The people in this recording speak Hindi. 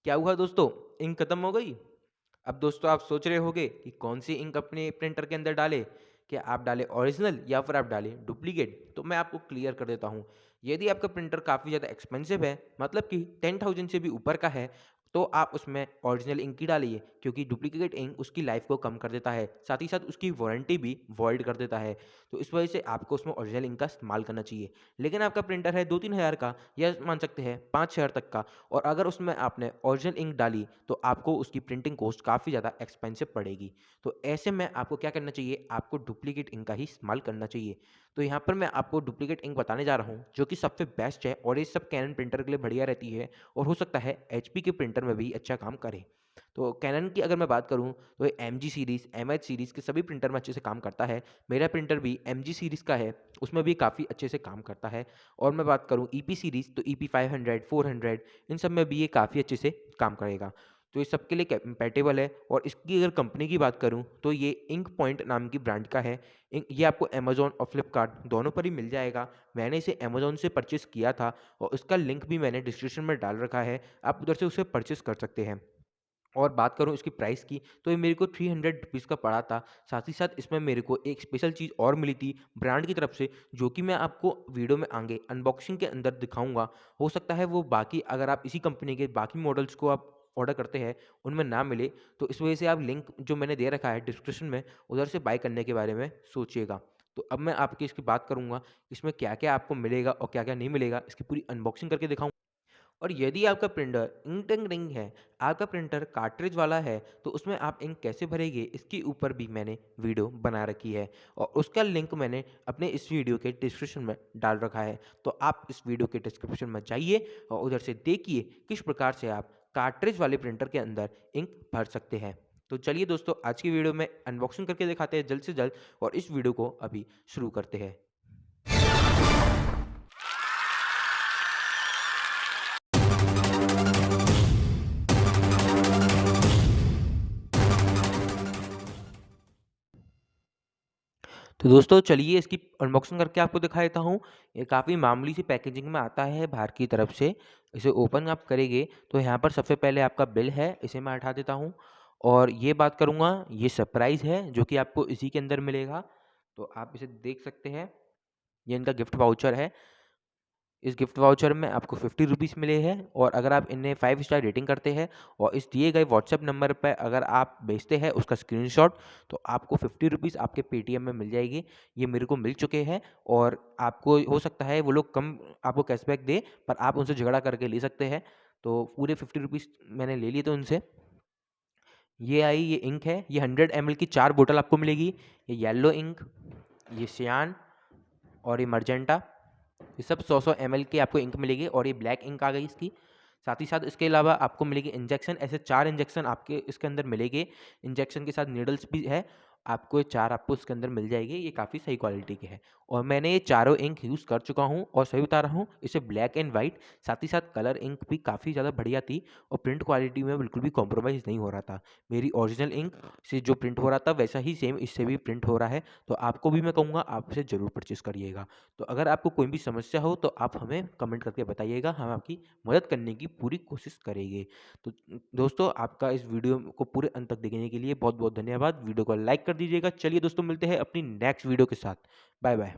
क्या हुआ दोस्तों? इंक खत्म हो गई? अब दोस्तों आप सोच रहे होंगे कि कौन सी इंक अपने प्रिंटर के अंदर डालें। क्या आप डालें ओरिजिनल या फिर आप डालें डुप्लीकेट? तो मैं आपको क्लियर कर देता हूँ। यदि आपका प्रिंटर काफ़ी ज़्यादा एक्सपेंसिव है, मतलब कि 10,000 से भी ऊपर का है, तो आप उसमें ओरिजिनल इंक ही डालिए, क्योंकि डुप्लीकेट इंक उसकी लाइफ को कम कर देता है, साथ ही साथ उसकी वारंटी भी वॉइड कर देता है। तो इस वजह से आपको उसमें ओरिजिनल इंक का इस्तेमाल करना चाहिए। लेकिन आपका प्रिंटर है 2-3 हज़ार का, या मान सकते हैं 5,000 तक का, और अगर उसमें आपने ओरिजिनल इंक डाली तो आपको उसकी प्रिंटिंग कॉस्ट काफ़ी ज़्यादा एक्सपेंसिव पड़ेगी। तो ऐसे में आपको क्या करना चाहिए, आपको डुप्लीकेट इंक का ही इस्तेमाल करना चाहिए। तो यहाँ पर मैं आपको डुप्लीकेट इंक बताने जा रहा हूँ, जो कि सबसे बेस्ट है, और ये सब कैनन प्रिंटर के लिए बढ़िया रहती है, और हो सकता है एचपी के प्रिंटर में भी अच्छा काम करे। तो कैनन की अगर मैं बात करूँ, तो ये M G series, M H series के सभी प्रिंटर में अच्छे से काम करता है। मेरा प्रिंटर भी एम जी सीरीज़ का है, उसमें भी काफ़ी अच्छे से काम करता है। और मैं बात करूँ ईपी सीरीज़, तो ईपी 500, 400, इन सब में भी ये काफ़ी अच्छे से काम करेगा। तो ये सबके लिए कंपैटिबल है। और इसकी अगर कंपनी की बात करूँ, तो ये इंक पॉइंट नाम की ब्रांड का है। ये आपको अमेज़न और फ्लिपकार्ट दोनों पर ही मिल जाएगा। मैंने इसे अमेज़न से परचेज़ किया था, और इसका लिंक भी मैंने डिस्क्रिप्शन में डाल रखा है, आप उधर से उसे परचेज़ कर सकते हैं। और बात करूँ इसकी प्राइस की, तो ये मेरे को 300 रुपीज़ का पड़ा था। साथ ही साथ इसमें मेरे को एक स्पेशल चीज़ और मिली थी ब्रांड की तरफ से, जो कि मैं आपको वीडियो में आगे अनबॉक्सिंग के अंदर दिखाऊँगा। हो सकता है वो बाकी, अगर आप इसी कंपनी के बाकी मॉडल्स को आप ऑर्डर करते हैं, उनमें ना मिले, तो इस वजह से आप लिंक जो मैंने दे रखा है डिस्क्रिप्शन में, उधर से बाय करने के बारे में सोचिएगा। तो अब मैं आपकी इसकी बात करूँगा, इसमें क्या-क्या आपको मिलेगा और क्या-क्या नहीं मिलेगा, इसकी पूरी अनबॉक्सिंग करके दिखाऊँ। और यदि आपका प्रिंटर इंक टैंक नहीं है, आपका प्रिंटर कार्ट्रिज वाला है, तो उसमें आप इंक कैसे भरेंगे, इसके ऊपर भी मैंने वीडियो बना रखी है, और उसका लिंक मैंने अपने इस वीडियो के डिस्क्रिप्शन में डाल रखा है। तो आप इस वीडियो के डिस्क्रिप्शन में जाइए और उधर से देखिए किस प्रकार से आप कार्ट्रिज वाले प्रिंटर के अंदर इंक भर सकते हैं। तो चलिए दोस्तों, आज की वीडियो में अनबॉक्सिंग करके दिखाते हैं जल्द से जल्द, और इस वीडियो को अभी शुरू करते हैं। तो दोस्तों चलिए इसकी अनबॉक्सिंग करके आपको दिखा देता हूँ। ये काफ़ी मामूली सी पैकेजिंग में आता है बाहर की तरफ से। इसे ओपन आप करेंगे तो यहाँ पर सबसे पहले आपका बिल है, इसे मैं हटा देता हूँ। और ये बात करूँगा, ये सरप्राइज़ है जो कि आपको इसी के अंदर मिलेगा। तो आप इसे देख सकते हैं, ये इनका गिफ्ट वाउचर है। इस गिफ्ट वाउचर में आपको 50 रुपीज़ मिले हैं, और अगर आप इन्हें 5 स्टार रेटिंग करते हैं और इस दिए गए व्हाट्सएप नंबर पर अगर आप भेजते हैं उसका स्क्रीनशॉट, तो आपको 50 रुपीज़ आपके पेटीएम में मिल जाएगी। ये मेरे को मिल चुके हैं, और आपको हो सकता है वो लोग कम आपको कैशबैक दे, पर आप उनसे झगड़ा करके ले सकते हैं। तो पूरे 50 रुपीज़ मैंने ले लिए थे उनसे। ये आई, ये इंक है, ये 100 ml की 4 बोतल आपको मिलेगी। ये येलो इंक, ये सियान, और ये मर्जेंटा, ये सब 100-100 ml की आपको इंक मिलेगी, और ये ब्लैक इंक आ गई इसकी। साथ ही साथ इसके अलावा आपको मिलेगी इंजेक्शन, ऐसे 4 इंजेक्शन आपके इसके अंदर मिलेंगे। इंजेक्शन के साथ नीडल्स भी है, आपको ये 4 आपको इसके अंदर मिल जाएगी। ये काफ़ी सही क्वालिटी के हैं, और मैंने ये चारों इंक यूज़ कर चुका हूँ और सही बता रहा हूँ, इसे ब्लैक एंड वाइट, साथ ही साथ कलर इंक भी काफ़ी ज़्यादा बढ़िया थी, और प्रिंट क्वालिटी में बिल्कुल भी कॉम्प्रोमाइज़ नहीं हो रहा था। मेरी ओरिजिनल इंक से जो प्रिंट हो रहा था वैसा ही सेम इससे भी प्रिंट हो रहा है। तो आपको भी मैं कहूँगा आप इसे ज़रूर परचेज़ करिएगा। तो अगर आपको कोई भी समस्या हो तो आप हमें कमेंट करके बताइएगा, हम आपकी मदद करने की पूरी कोशिश करेंगे। तो दोस्तों, आपका इस वीडियो को पूरे अंत तक देखने के लिए बहुत बहुत धन्यवाद। वीडियो को लाइक कर दीजिएगा। चलिए दोस्तों, मिलते हैं अपनी नेक्स्ट वीडियो के साथ। Bye bye.